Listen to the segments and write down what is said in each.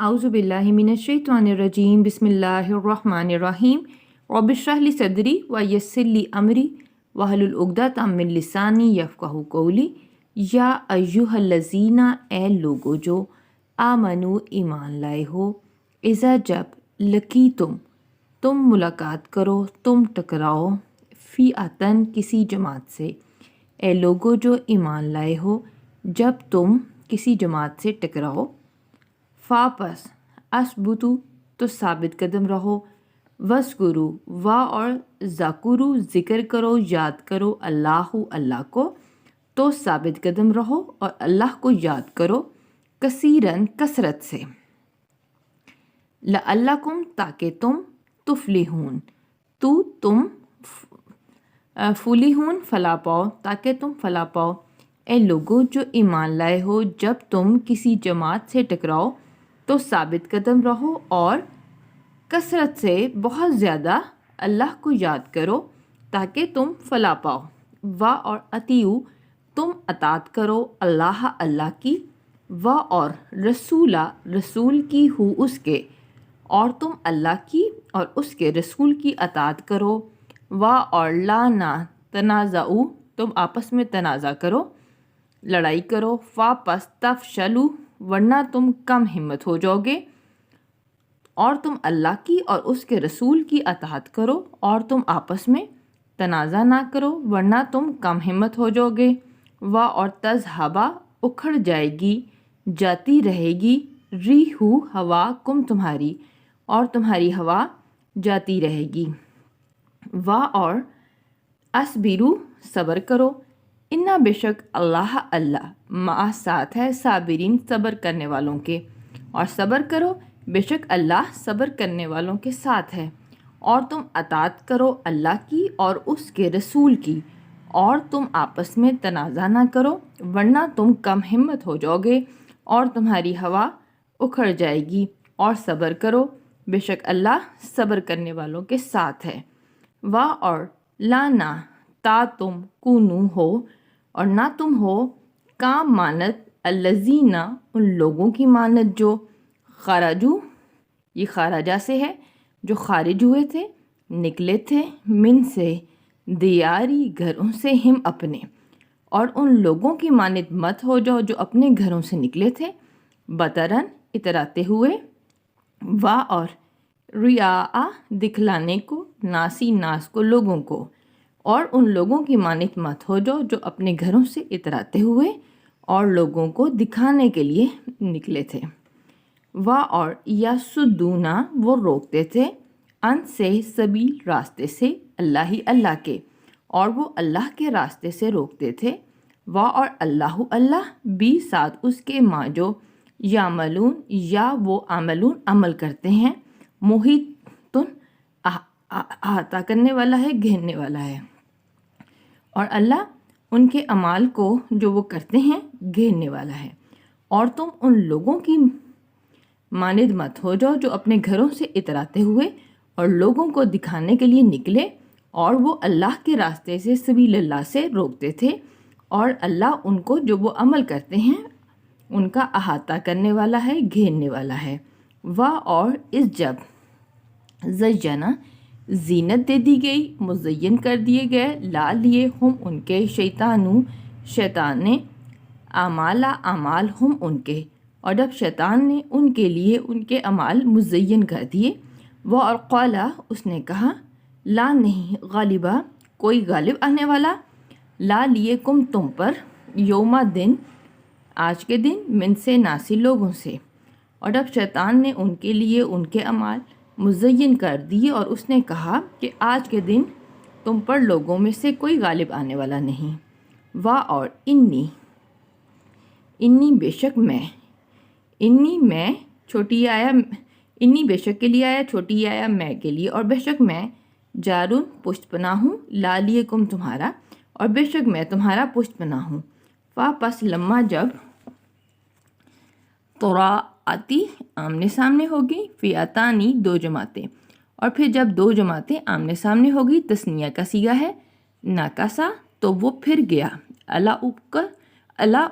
اعوذ باللہ من الشیطان الرجیم بسم اللہ الرحمن الرحیم رب اشرح لی صدری ویسر لی امری واحلل عقدۃ من لسانی یفقہوا قولی یا ایھا الذین اے لوگو جو آمنو ایمان لائے ہو اذا جب تم ملاقات کرو تم ٹکراؤ فئۃً کسی جماعت سے، اے لوگو جو ایمان لائے ہو جب تم کسی جماعت سے ٹکراؤ پس اسبتو تو ثابت قدم رہو، وذکروا اور ذکروا ذکر کرو یاد کرو اللہ کو تو ثابت قدم رہو اور اللہ کو یاد کرو کثیراً کثرت سے، لعلکم تاکہ تم تفلحون تم فلیحون فلاح پاؤ تاکہ تم فلاح پاؤ، اے لوگو جو ایمان لائے ہو جب تم کسی جماعت سے ٹکراؤ تو ثابت قدم رہو اور کثرت سے بہت زیادہ اللہ کو یاد کرو تاکہ تم فلاح پاؤ، اور اطیعوا تم اطاعت کرو اللہ کی، اور رسول کی ہو اس کے، اور تم اللہ کی اور اس کے رسول کی اطاعت کرو، اور لا تنازعوا تم آپس میں تنازع کرو، لڑائی کرو، پس تفشلوا ورنہ تم کم ہمت ہو جاؤ گے، اور تم اللہ کی اور اس کے رسول کی اطاعت کرو اور تم آپس میں تنازع نہ کرو ورنہ تم کم ہمت ہو جاؤ گے، اور تذہبا اکھڑ جائے گی جاتی رہے گی ریحو ہوا کم تمہاری اور تمہاری ہوا جاتی رہے گی، اور اصبروا صبر کرو، انا بے شک اللہ مع ساتھ ہے صابرین صبر کرنے والوں کے، اور صبر کرو بے شک اللہ صبر کرنے والوں کے ساتھ ہے، اور تم اطاعت کرو اللہ کی اور اس کے رسول کی، اور تم آپس میں تنازع نہ کرو ورنہ تم کم ہمت ہو جاؤ گے اور تمہاری ہوا اکھڑ جائے گی، اور صبر کرو بے شک اللہ صبر کرنے والوں کے ساتھ ہے، اور لانا تا تم کونو ہو اور نہ تم ہو کام مانت الذین ان لوگوں کی مانت جو خرجو یہ خارجہ سے ہے جو خارج ہوئے تھے نکلے تھے من سے دیاری گھروں سے ہم اپنے، اور ان لوگوں کی مانت مت ہو جاؤ جو اپنے گھروں سے نکلے تھے بطرن اتراتے ہوئے، اور ریا دکھلانے کو ناس کو لوگوں کو، اور ان لوگوں کی مانت مت ہو جاؤ جو اپنے گھروں سے اتراتے ہوئے اور لوگوں کو دکھانے کے لیے نکلے تھے، اور یسدونا وہ روکتے تھے ان سے سبیل راستے سے اللہ کے، اور وہ اللہ کے راستے سے روکتے تھے، اور اللہ بھی ساتھ اس کے ماں جو یعملون یا وہ عمل کرتے ہیں، محیطن احاطہ کرنے والا ہے گھیرنے والا ہے، اور اللہ ان کے اعمال کو جو وہ کرتے ہیں گھیرنے والا ہے، اور تم ان لوگوں کی مانند مت ہو جاؤ جو اپنے گھروں سے اتراتے ہوئے اور لوگوں کو دکھانے کے لیے نکلے، اور وہ اللہ کے راستے سے سبیل اللہ سے روکتے تھے، اور اللہ ان کو جو وہ عمل کرتے ہیں ان کا احاطہ کرنے والا ہے گھیرنے والا ہے، اور اس جب زینا زینت دے دی گئی مزین کر دیے گئے لا لیے ہم ان کے شیطان نے اعمال ہم ان کے، اور جب شیطان نے ان کے لیے ان کے اعمال مزین کر دیے، اور قالا اس نے کہا لا نہیں غالبا کوئی غالب آنے والا، لا لیے کم تم پر یوما دن آج کے دن من سے ناسی لوگوں سے، اور جب شیطان نے ان کے لیے ان کے اعمال مزین کر دیے اور اس نے کہا کہ آج کے دن تم پر لوگوں میں سے کوئی غالب آنے والا نہیں، اور انی بے شک میں چھوٹی آیا انی بے شک کے لیے آیا چھوٹی آیا میں کے لیے، اور بے شک میں جارون پشت پناہ ہوں لا لیے کم تمہارا، اور بے شک میں تمہارا پشت پناہ ہوں، پس لما جب آتی آمنے سامنے ہوگی فیاتانی دو جماعتیں، اور پھر جب دو جماعتیں آمنے سامنے ہوگی تثنیہ کا صیغہ ہے ناکاسا تو وہ پھر گیا اللہ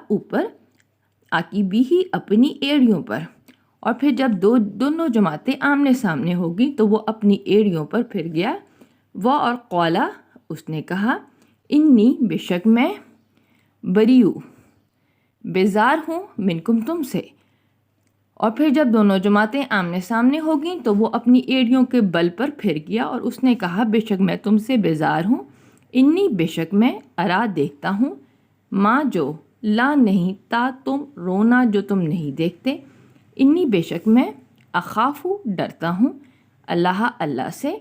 اوپر عقیبی ہی اپنی ایڑیوں پر، اور پھر جب دونوں جماعتیں آمنے سامنے ہوگی تو وہ اپنی ایڑیوں پر پھر گیا. وہ اور قولا اس نے کہا انی بے شک میں بریو بیزار ہوں منکم تم سے. اور پھر جب دونوں جماعتیں آمنے سامنے ہوگیں تو وہ اپنی ایڑیوں کے بل پر پھر گیا اور اس نے کہا بے شک میں تم سے بیزار ہوں. انی بے شک میں ارا دیکھتا ہوں ماں جو لا نہیں تا تم رونا جو تم نہیں دیکھتے. انی بے شک میں اخاف ڈرتا ہوں اللہ سے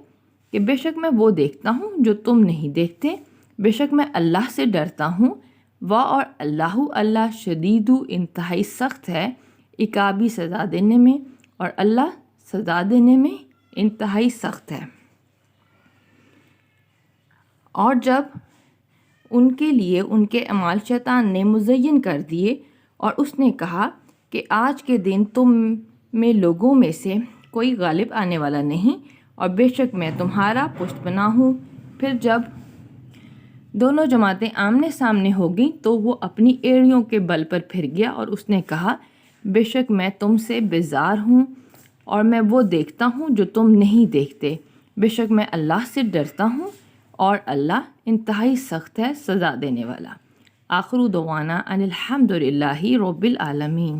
کہ بے شک میں وہ دیکھتا ہوں جو تم نہیں دیکھتے. بے شک میں اللہ سے ڈرتا ہوں. اور اللہ شدید انتہائی سخت ہے عقابی سزا دینے میں، اور اللہ سزا دینے میں انتہائی سخت ہے. اور جب ان کے لیے ان کے اعمال شیطان نے مزین کر دیے اور اس نے کہا کہ آج کے دن تم میں لوگوں میں سے کوئی غالب آنے والا نہیں، اور بے شک میں تمہارا پشت بنا ہوں. پھر جب دونوں جماعتیں آمنے سامنے ہوگیں تو وہ اپنی ایڑیوں کے بل پر پھر گیا اور اس نے کہا بے شک میں تم سے بیزار ہوں اور میں وہ دیکھتا ہوں جو تم نہیں دیکھتے. بے شک میں اللہ سے ڈرتا ہوں اور اللہ انتہائی سخت ہے سزا دینے والا. آخر دعوانا ان الحمد للہ رب العالمین.